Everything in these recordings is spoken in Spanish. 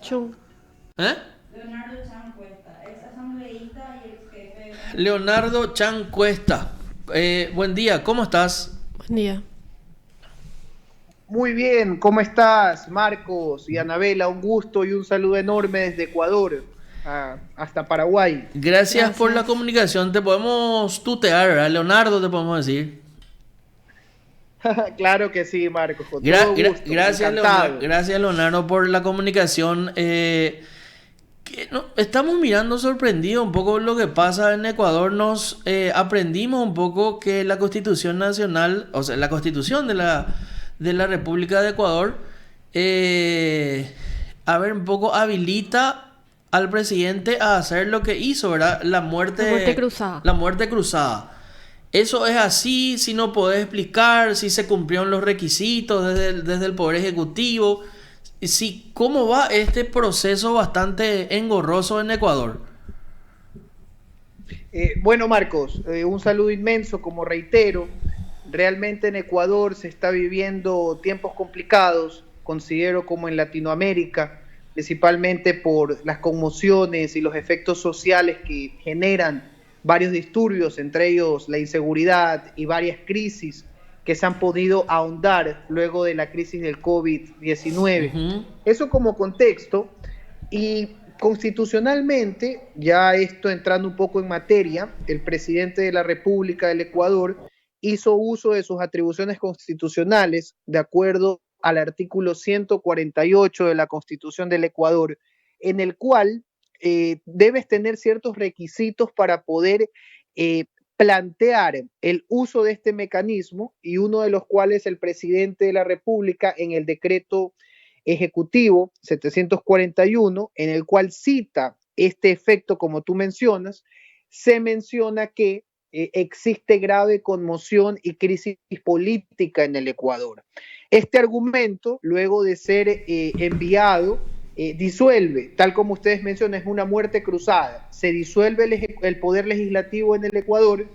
Chu. ¿Eh? Leonardo Chan Cuesta, ex asambleísta y ex jefe de... Leonardo Chan Cuesta. Buen día, ¿cómo estás? Buen día. Muy bien, ¿cómo estás, Marcos y Anabela? Un gusto y un saludo enorme desde Ecuador hasta Paraguay. Gracias por la Gracias. comunicación. Te podemos tutear, ¿verdad? Leonardo, te podemos decir. Claro que sí, Marcos, con todo gusto, Gracias, Leonardo, encantado. gracias, Leonardo, por la comunicación. Estamos mirando sorprendido un poco lo que pasa en Ecuador. Nos aprendimos un poco que la Constitución Nacional, o sea, la Constitución de la República de Ecuador, a ver, un poco habilita al presidente a hacer lo que hizo, ¿verdad? La muerte cruzada. La muerte cruzada. Eso es así, si no podés explicar, si se cumplieron los requisitos desde el Poder Ejecutivo, si cómo va este proceso bastante engorroso en Ecuador. Bueno, Marcos, un saludo inmenso, como reitero. Realmente en Ecuador se está viviendo tiempos complicados, considero como en Latinoamérica, principalmente por las conmociones y los efectos sociales que generan varios disturbios, entre ellos la inseguridad y varias crisis que se han podido ahondar luego de la crisis del COVID-19. Ujú. Eso como contexto. Y constitucionalmente, ya esto entrando un poco en materia, el presidente de la República del Ecuador hizo uso de sus atribuciones constitucionales de acuerdo al artículo 148 de la Constitución del Ecuador, en el cual debes tener ciertos requisitos para poder plantear el uso de este mecanismo, y uno de los cuales el presidente de la República en el decreto ejecutivo 741, en el cual cita este efecto como tú mencionas, se menciona que existe grave conmoción y crisis política en el Ecuador. Este argumento, luego de ser enviado, disuelve, tal como ustedes mencionan, es una muerte cruzada. Se disuelve el poder legislativo en el Ecuador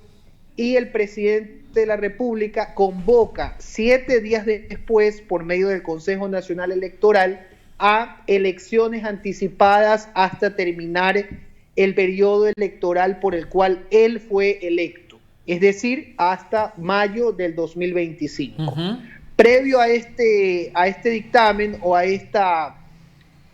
y el presidente de la República convoca 7 días después, por medio del Consejo Nacional Electoral, a elecciones anticipadas hasta terminar el periodo electoral por el cual él fue electo, es decir, hasta mayo del 2025. Uh-huh. Previo a este dictamen o a esta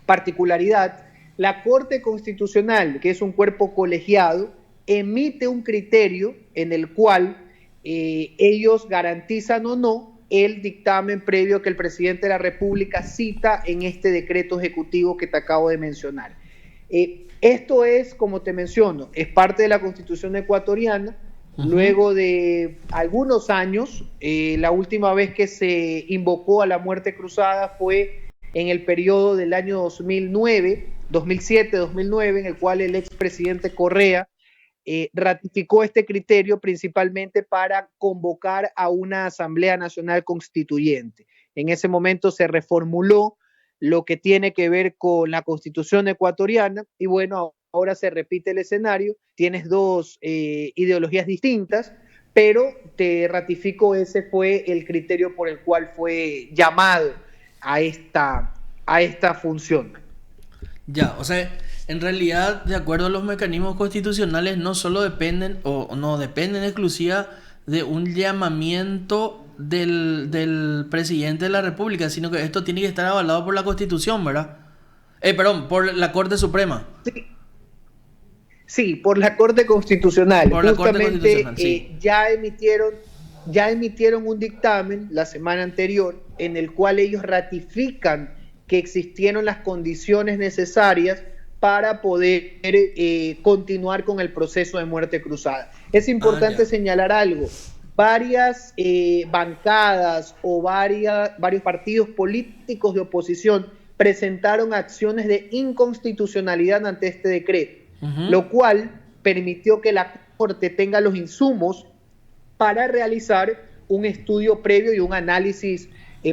particularidad, la Corte Constitucional, que es un cuerpo colegiado, emite un criterio en el cual ellos garantizan o no el dictamen previo que el presidente de la República cita en este decreto ejecutivo que te acabo de mencionar. Esto es, como te menciono, es parte de la Constitución ecuatoriana. Uh-huh. Luego de algunos años, la última vez que se invocó a la muerte cruzada fue en el periodo del año 2007-2009, en el cual el expresidente Correa ratificó este criterio principalmente para convocar a una Asamblea Nacional Constituyente. En ese momento se reformuló lo que tiene que ver con la Constitución ecuatoriana y bueno, ahora se repite el escenario, tienes dos ideologías distintas, pero te ratifico, ese fue el criterio por el cual fue llamado a esta función. Ya, o sea, en realidad, de acuerdo a los mecanismos constitucionales, no solo dependen, o no dependen exclusiva de un llamamiento del presidente de la República, sino que esto tiene que estar avalado por la Constitución, ¿verdad? Perdón, por la Corte Suprema. Sí, por la Corte Constitucional. Por la Corte Constitucional, sí. ya emitieron un dictamen la semana anterior en el cual ellos ratifican que existieron las condiciones necesarias para poder continuar con el proceso de muerte cruzada. Es importante señalar algo. Varias bancadas o varios partidos políticos de oposición presentaron acciones de inconstitucionalidad ante este decreto, uh-huh, lo cual permitió que la Corte tenga los insumos para realizar un estudio previo y un análisis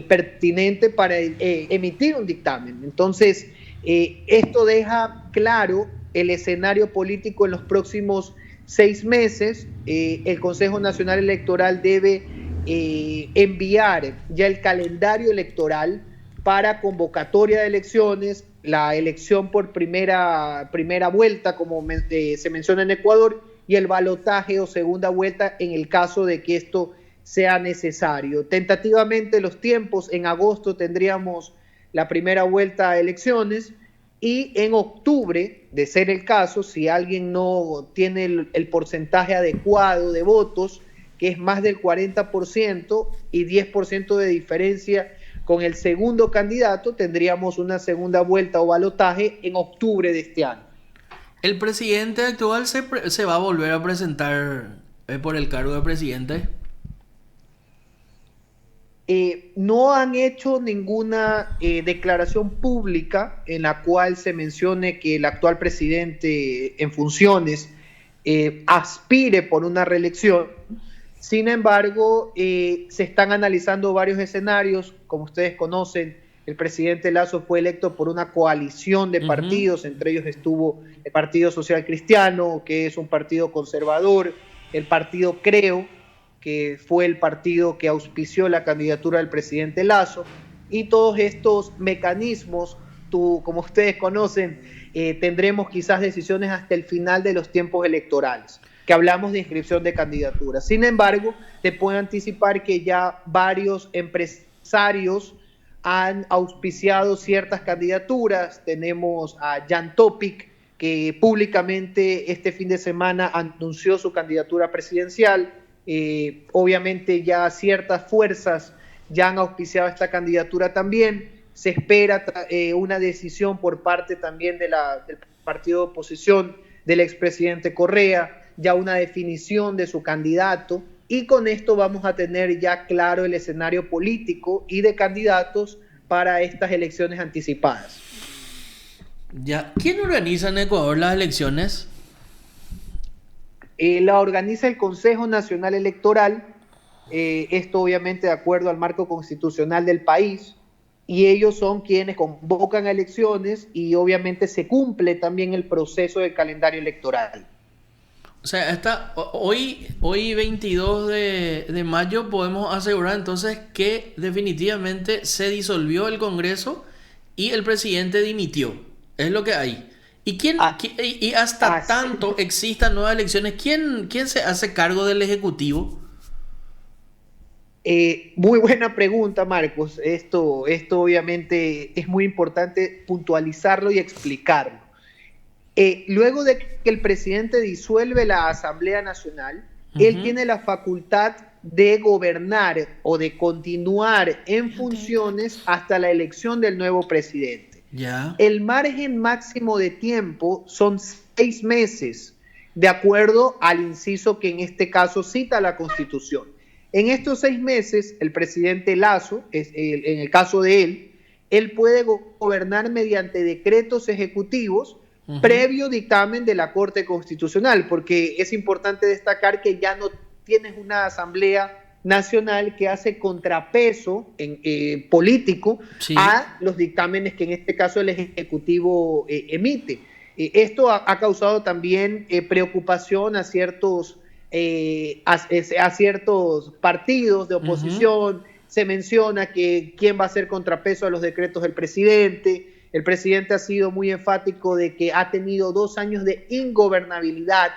pertinente para emitir un dictamen. Entonces, esto deja claro el escenario político en los próximos 6 meses. El Consejo Nacional Electoral debe enviar ya el calendario electoral para convocatoria de elecciones, la elección por primera vuelta, como se menciona en Ecuador, y el balotaje o segunda vuelta en el caso de que esto sea necesario. Tentativamente los tiempos, en agosto tendríamos la primera vuelta a elecciones y en octubre, de ser el caso, si alguien no tiene el porcentaje adecuado de votos, que es más del 40% y 10% de diferencia con el segundo candidato, tendríamos una segunda vuelta o balotaje en octubre de este año. ¿El presidente actual se va a volver a presentar por el cargo de presidente? No han hecho ninguna declaración pública en la cual se mencione que el actual presidente en funciones aspire por una reelección. Sin embargo, se están analizando varios escenarios. Como ustedes conocen, el presidente Lasso fue electo por una coalición de partidos, entre ellos estuvo el Partido Social Cristiano, que es un partido conservador, el partido Creo, que fue el partido que auspició la candidatura del presidente Lasso, y todos estos mecanismos, como ustedes conocen, tendremos quizás decisiones hasta el final de los tiempos electorales, que hablamos de inscripción de candidaturas. Sin embargo, te puedo anticipar que ya varios empresarios han auspiciado ciertas candidaturas. Tenemos a Jan Topic, que públicamente este fin de semana anunció su candidatura presidencial. Obviamente ya ciertas fuerzas ya han auspiciado esta candidatura también. Se espera una decisión por parte también del partido de oposición del expresidente Correa, ya una definición de su candidato, y con esto vamos a tener ya claro el escenario político y de candidatos para estas elecciones anticipadas. Ya. ¿Quién organiza en Ecuador las elecciones? La organiza el Consejo Nacional Electoral, esto obviamente de acuerdo al marco constitucional del país, y ellos son quienes convocan a elecciones y obviamente se cumple también el proceso del calendario electoral. O sea, hoy 22 de mayo podemos asegurar entonces que definitivamente se disolvió el Congreso y el presidente dimitió. Es lo que hay. ¿Y hasta tanto existan nuevas elecciones, quién se hace cargo del Ejecutivo? Muy buena pregunta, Marcos. Esto obviamente es muy importante puntualizarlo y explicarlo. Luego de que el presidente disuelve la Asamblea Nacional, él tiene la facultad de gobernar o de continuar en funciones hasta la elección del nuevo presidente. Ya. El margen máximo de tiempo son 6 meses, de acuerdo al inciso que en este caso cita la Constitución. En estos 6 meses, el presidente Lasso, en el caso de él puede gobernar mediante decretos ejecutivos previo dictamen de la Corte Constitucional, porque es importante destacar que ya no tienes una Asamblea Nacional que hace contrapeso político a los dictámenes que en este caso el Ejecutivo emite. Esto ha causado también preocupación a ciertos partidos de oposición. Se menciona que quién va a hacer contrapeso a los decretos del presidente. El presidente ha sido muy enfático de que ha tenido 2 años de ingobernabilidad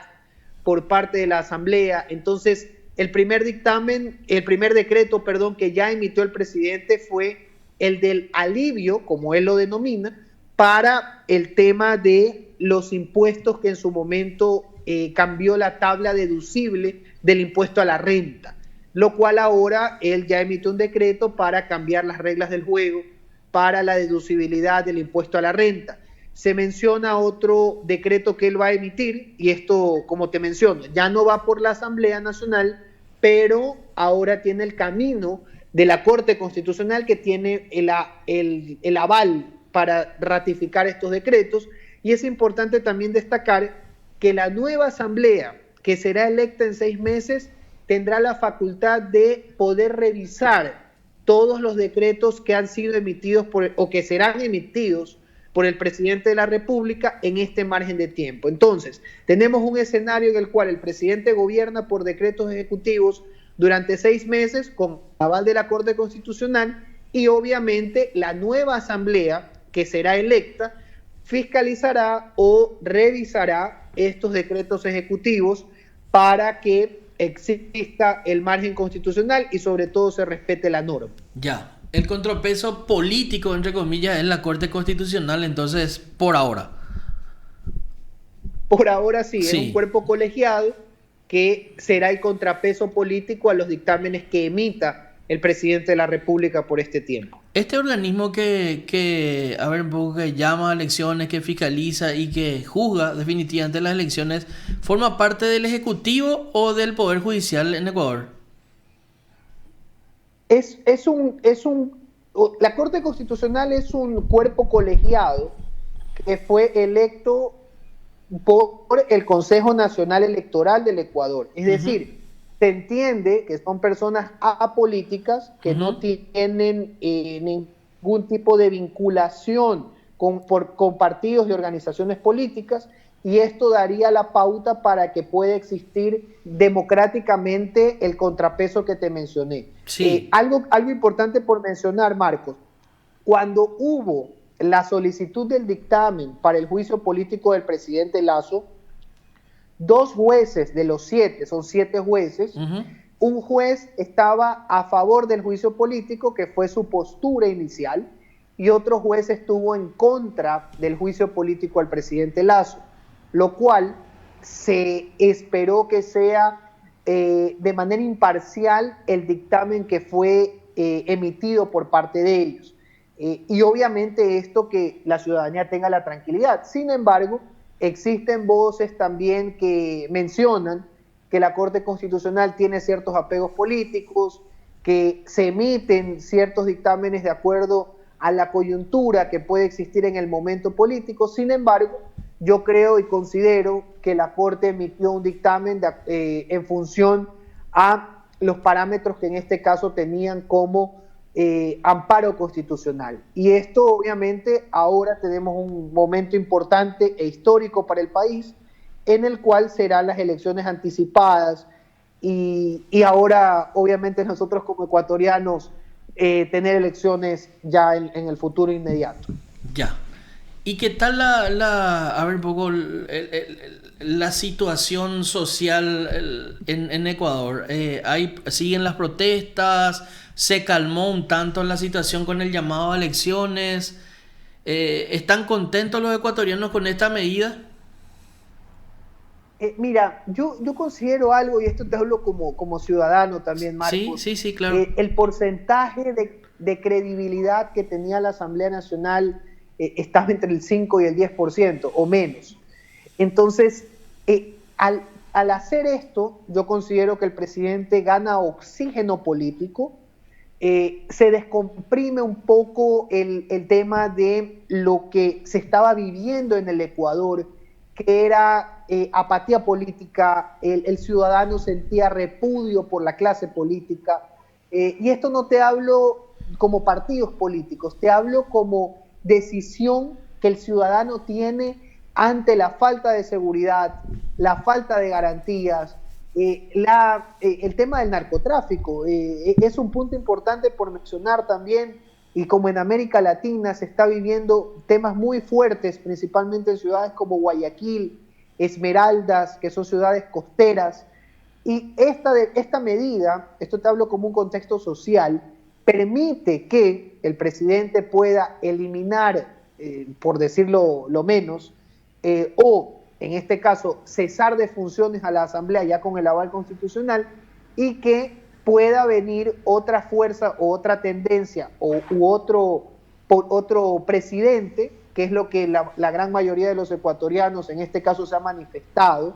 por parte de la Asamblea. Entonces, el primer decreto que ya emitió el presidente fue el del alivio, como él lo denomina, para el tema de los impuestos que en su momento cambió la tabla deducible del impuesto a la renta, lo cual ahora él ya emitió un decreto para cambiar las reglas del juego para la deducibilidad del impuesto a la renta. Se menciona otro decreto que él va a emitir, y esto, como te menciono, ya no va por la Asamblea Nacional, pero ahora tiene el camino de la Corte Constitucional, que tiene el aval para ratificar estos decretos. Y es importante también destacar que la nueva Asamblea, que será electa en 6 meses, tendrá la facultad de poder revisar todos los decretos que han sido emitidos o que serán emitidos por el presidente de la República en este margen de tiempo. Entonces, tenemos un escenario en el cual el presidente gobierna por decretos ejecutivos durante 6 meses con aval de la Corte Constitucional, y obviamente la nueva asamblea que será electa fiscalizará o revisará estos decretos ejecutivos para que exista el margen constitucional y sobre todo se respete la norma. Ya, el contrapeso político, entre comillas, es la Corte Constitucional, entonces, por ahora. Por ahora sí, Sí. es un cuerpo colegiado que será el contrapeso político a los dictámenes que emita el presidente de la República por este tiempo. Este organismo a ver, un poco que llama a elecciones, que fiscaliza y que juzga definitivamente las elecciones, ¿forma parte del Ejecutivo o del Poder Judicial en Ecuador? La Corte Constitucional es un cuerpo colegiado que fue electo por el Consejo Nacional Electoral del Ecuador. Es decir, se entiende que son personas apolíticas que no tienen ningún tipo de vinculación con partidos y organizaciones políticas, y esto daría la pauta para que pueda existir democráticamente el contrapeso que te mencioné. Sí. Algo importante por mencionar, Marcos, cuando hubo la solicitud del dictamen para el juicio político del presidente Lasso, 2 jueces de los 7, son 7 jueces, un juez estaba a favor del juicio político, que fue su postura inicial, y otro juez estuvo en contra del juicio político al presidente Lasso, lo cual se esperó que sea de manera imparcial el dictamen que fue emitido por parte de ellos. Y obviamente esto que la ciudadanía tenga la tranquilidad. Sin embargo, existen voces también que mencionan que la Corte Constitucional tiene ciertos apegos políticos, que se emiten ciertos dictámenes de acuerdo a la coyuntura que puede existir en el momento político. Sin embargo, yo creo y considero que la Corte emitió un dictamen en función a los parámetros que en este caso tenían como amparo constitucional. Y esto obviamente ahora tenemos un momento importante e histórico para el país, en el cual serán las elecciones anticipadas y ahora obviamente nosotros como ecuatorianos tener elecciones ya en el futuro inmediato. Ya. ¿Y qué tal a ver un poco la situación social en Ecuador? ¿Siguen las protestas? ¿Se calmó un tanto la situación con el llamado a elecciones? ¿Están contentos los ecuatorianos con esta medida? Mira, yo considero algo, y esto te hablo como ciudadano también, Marcos. Sí, claro. El porcentaje de credibilidad que tenía la Asamblea Nacional estaba entre el 5 y el 10% o menos. Entonces, al hacer esto, yo considero que el presidente gana oxígeno político, se descomprime un poco el tema de lo que se estaba viviendo en el Ecuador, que era apatía política, el ciudadano sentía repudio por la clase política, y esto no te hablo como partidos políticos, te hablo como decisión que el ciudadano tiene ante la falta de seguridad, la falta de garantías, el tema del narcotráfico es un punto importante por mencionar también, y como en América Latina se está viviendo temas muy fuertes, principalmente en ciudades como Guayaquil, Esmeraldas, que son ciudades costeras, y esta medida, esto te hablo como un contexto social, permite que el presidente pueda eliminar, por decirlo lo menos, o en este caso cesar de funciones a la Asamblea ya con el aval constitucional, y que pueda venir otra fuerza o otra tendencia u otro presidente, que es lo que la gran mayoría de los ecuatorianos en este caso se ha manifestado,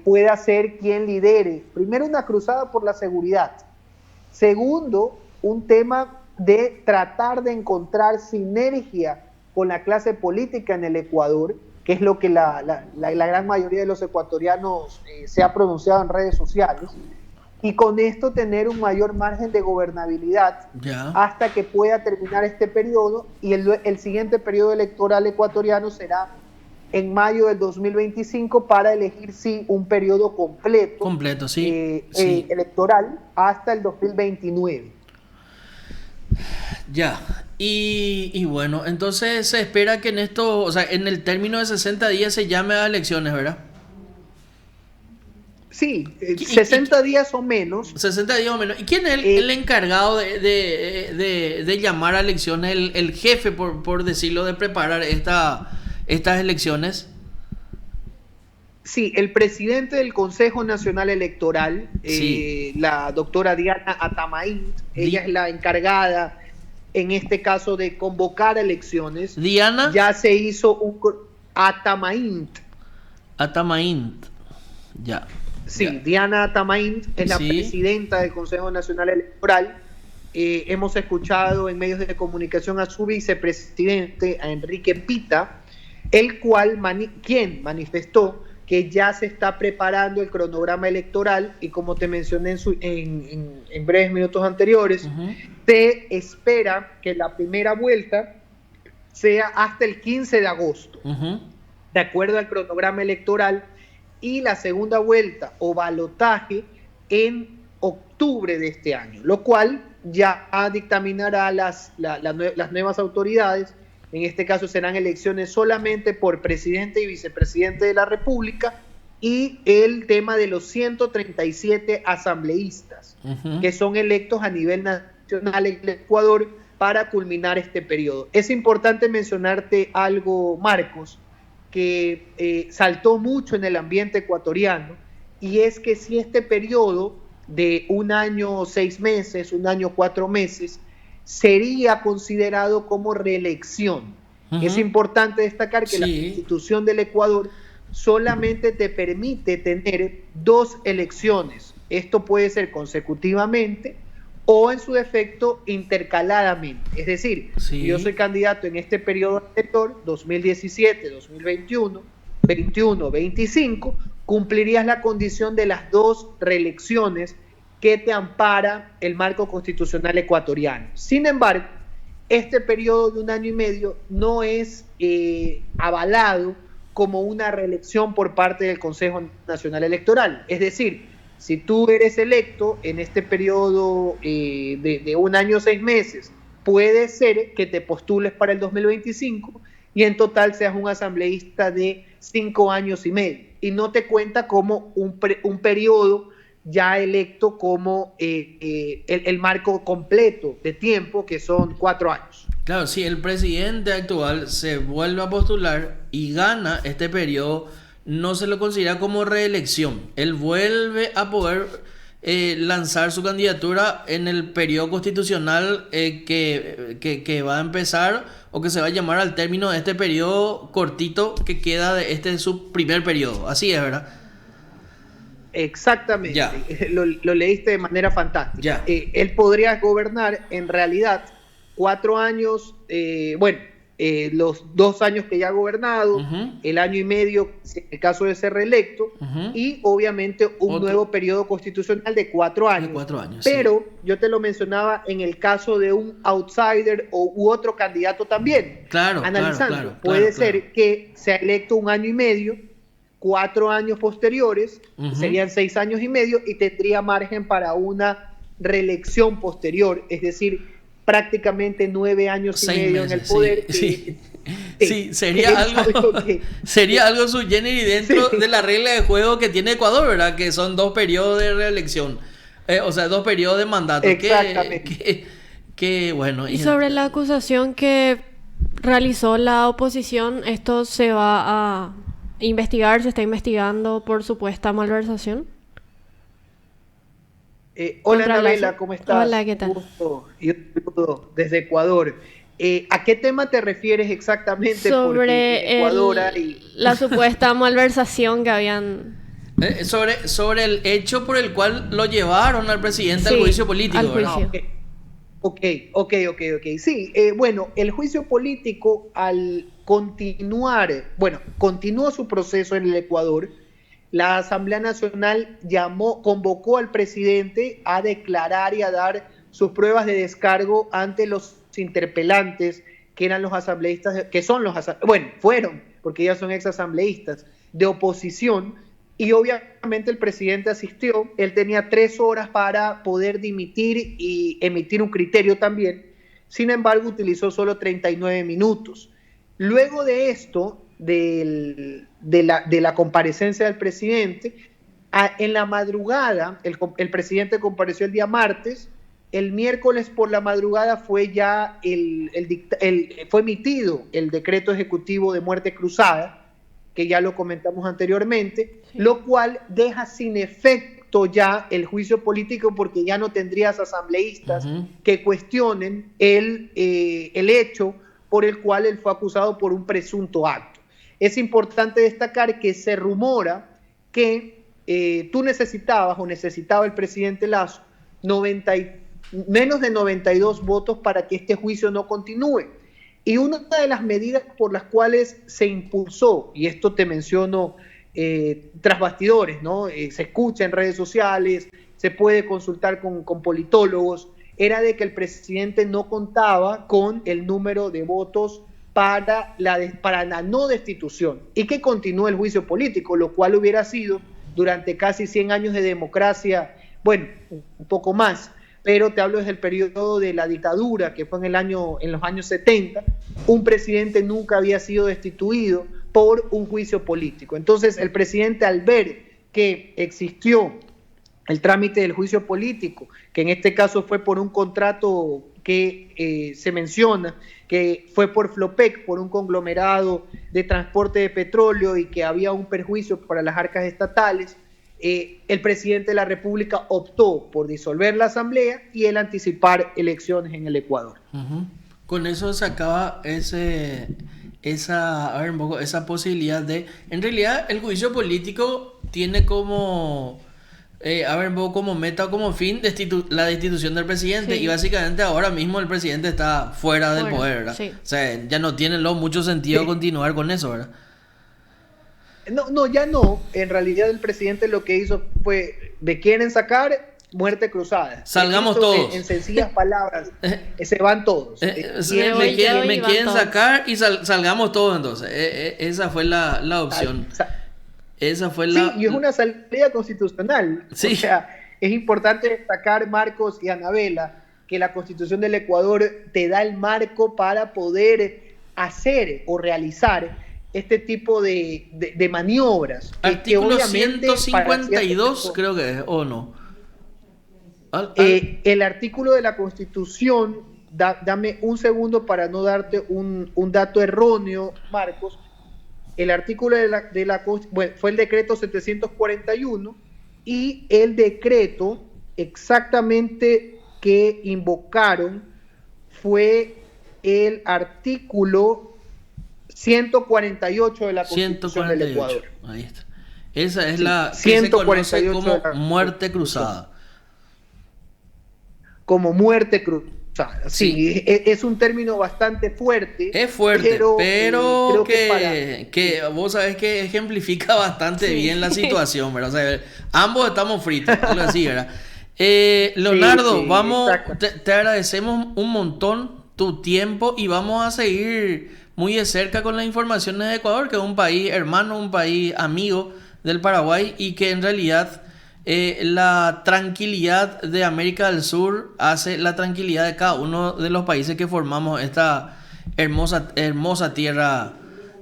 pueda ser quien lidere, primero, una cruzada por la seguridad, segundo, un tema de tratar de encontrar sinergia con la clase política en el Ecuador, que es lo que la gran mayoría de los ecuatorianos se ha pronunciado en redes sociales, y con esto tener un mayor margen de gobernabilidad hasta que pueda terminar este periodo, y el siguiente periodo electoral ecuatoriano será en mayo del 2025 para elegir sí un periodo completo Sí. electoral hasta el 2029. Ya. Y bueno, entonces se espera que en esto, o sea, en el término de 60 días se llame a elecciones, ¿verdad? Sí, Y 60 días o menos. 60 días o menos. ¿Y quién es el encargado de llamar a elecciones, el jefe, por decirlo, de preparar estas elecciones? Sí, el presidente del Consejo Nacional Electoral, Sí. la doctora Diana Atamaín, ella es la encargada en este caso de convocar elecciones. Diana Ya se hizo Atamaín. Atamaint. Ya. Ya. Sí, Diana Atamaín es la Sí. presidenta del Consejo Nacional Electoral. Hemos escuchado en medios de comunicación a su vicepresidente, a Enrique Pita, el cual quien manifestó que ya se está preparando el cronograma electoral y como te mencioné en breves minutos anteriores, se espera que la primera vuelta sea hasta el 15 de agosto, de acuerdo al cronograma electoral, y la segunda vuelta o balotaje en octubre de este año, lo cual ya dictaminará las nuevas autoridades. En este caso serán elecciones solamente por presidente y vicepresidente de la República y el tema de los 137 asambleístas que son electos a nivel nacional en el Ecuador para culminar este periodo. Es importante mencionarte algo, Marcos, que saltó mucho en el ambiente ecuatoriano, y es que si este periodo de 1 año 6 meses, 1 año 4 meses, sería considerado como reelección. Es importante destacar que la Constitución del Ecuador solamente te permite tener 2 elecciones. Esto puede ser consecutivamente o en su defecto intercaladamente. Es decir, si yo soy candidato en este periodo electoral, 2017, 2021, 21, 25, cumplirías la condición de las 2 reelecciones que te ampara el marco constitucional ecuatoriano. Sin embargo, este periodo de 1 año y medio no es avalado como una reelección por parte del Consejo Nacional Electoral. Es decir, si tú eres electo en este periodo de 1 año 6 meses, puede ser que te postules para el 2025 y en total seas un asambleísta de 5 años y medio. Y no te cuenta como un periodo ya electo como el marco completo de tiempo, que son 4 años. Claro, si el presidente actual se vuelve a postular y gana este periodo, no se lo considera como reelección. Él vuelve a poder lanzar su candidatura en el periodo constitucional que va a empezar o que se va a llamar al término de este periodo cortito que queda de su primer periodo. Así es, ¿verdad? Exactamente, Ya. Lo leíste de manera fantástica. Ya. Él podría gobernar en realidad 4 años, los 2 años que ya ha gobernado, el año y medio en el caso de ser reelecto, y obviamente un nuevo periodo constitucional de 4 años. De 4 años, pero yo te lo mencionaba en el caso de un outsider u otro candidato también. Claro, analizando, puede ser que sea electo 1 año y medio, 4 años posteriores, serían 6 años y medio, y tendría margen para una reelección posterior, es decir, prácticamente 9 años y medio en el poder. Sí, sería algo sui generis dentro de la regla de juego que tiene Ecuador, ¿verdad? Que son 2 periodos de reelección, o sea, 2 periodos de mandato. Exactamente. Que bueno. Y sobre la acusación que realizó la oposición, ¿esto se va a investigar? ¿Se está investigando por supuesta malversación? Hola, Anabela, ¿cómo estás? Hola, ¿qué tal? Un gusto y un saludo desde Ecuador. ¿A qué tema te refieres exactamente? Sobre la supuesta malversación que habían... sobre el hecho por el cual lo llevaron al presidente al juicio político. Al juicio. Ok. Sí, bueno, el juicio político al continuó su proceso en el Ecuador. La Asamblea Nacional convocó al presidente a declarar y a dar sus pruebas de descargo ante los interpelantes, que eran los asambleístas, fueron, porque ya son exasambleístas, de oposición, y obviamente el presidente asistió. Él tenía 3 horas para poder dimitir y emitir un criterio también, sin embargo utilizó solo 39 minutos. Luego de esto, de la comparecencia del presidente, en la madrugada, el presidente compareció el día martes. El miércoles por la madrugada fue ya fue emitido el decreto ejecutivo de muerte cruzada, que ya lo comentamos anteriormente, sí, lo cual deja sin efecto ya el juicio político, porque ya no tendrías asambleístas que cuestionen el hecho por el cual él fue acusado por un presunto acto. Es importante destacar que se rumora que tú necesitaba el presidente Lasso menos de 92 votos para que este juicio no continúe. Y una de las medidas por las cuales se impulsó, y esto te menciono tras bastidores, ¿no? Se escucha en redes sociales, se puede consultar con politólogos, era de que el presidente no contaba con el número de votos para la no destitución y que continúe el juicio político, lo cual hubiera sido, durante casi 100 años de democracia, bueno, un poco más, pero te hablo desde el periodo de la dictadura, que fue en los años 70, un presidente nunca había sido destituido por un juicio político. Entonces, el presidente, al ver que existió el trámite del juicio político, que en este caso fue por un contrato que se menciona, que fue por Flopec, por un conglomerado de transporte de petróleo y que había un perjuicio para las arcas estatales, el presidente de la República optó por disolver la asamblea y el anticipar elecciones en el Ecuador. Con eso se acaba esa posibilidad de... En realidad, el juicio político tiene como meta o como fin la destitución del presidente, sí, y básicamente ahora mismo el presidente está fuera del poder, ¿verdad? Sí. O sea, ya no tiene mucho sentido continuar con eso, ¿verdad? No, ya no. En realidad el presidente lo que hizo fue, ¿me quieren sacar? Muerte cruzada. Salgamos todos. En sencillas palabras, se van todos. Me quieren sacar y salgamos todos entonces. Esa fue la opción. Esa fue sí, y es una salida constitucional. Sí. O sea, es importante destacar, Marcos y Anabela, que la Constitución del Ecuador te da el marco para poder hacer o realizar este tipo de maniobras. Artículo 152 creo que es, ¿o no? El artículo de la Constitución, dame un segundo para no darte un dato erróneo, Marcos. El artículo fue el decreto 741 y el decreto exactamente que invocaron fue el artículo 148 de la Constitución del Ecuador. Ahí está. Esa es la que 148 se conoce como muerte cruzada. Como muerte cruzada. Sí, es un término bastante fuerte. Es fuerte, pero que vos sabés que ejemplifica bastante bien la situación, ¿verdad? O sea, ambos estamos fritos, algo así, ¿verdad? Leonardo, te agradecemos un montón tu tiempo y vamos a seguir muy de cerca con las informaciones de Ecuador, que es un país hermano, un país amigo del Paraguay y que en realidad... la tranquilidad de América del Sur hace la tranquilidad de cada uno de los países que formamos esta hermosa tierra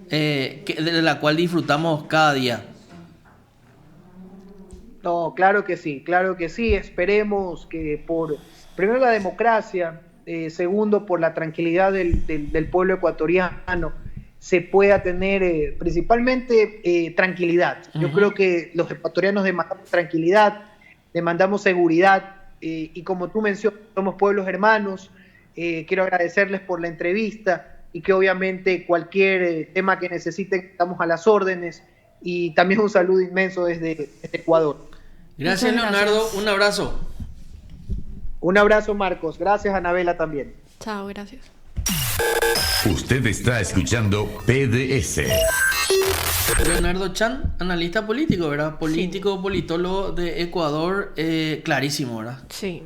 de la cual disfrutamos cada día. No, claro que sí. Esperemos que primero la democracia, segundo por la tranquilidad del pueblo ecuatoriano, se pueda tener principalmente tranquilidad. Yo creo que los ecuatorianos demandamos tranquilidad, demandamos seguridad, y como tú mencionas, somos pueblos hermanos. Quiero agradecerles por la entrevista y que obviamente cualquier tema que necesiten estamos a las órdenes, y también un saludo inmenso desde Ecuador. Gracias, Leonardo, un abrazo. Un abrazo, Marcos. Gracias, Anabela, también. Chao, gracias. Usted está escuchando PDS. Leonardo Chan, analista político, ¿verdad? Político, sí. Politólogo de Ecuador, clarísimo, ¿verdad? Sí.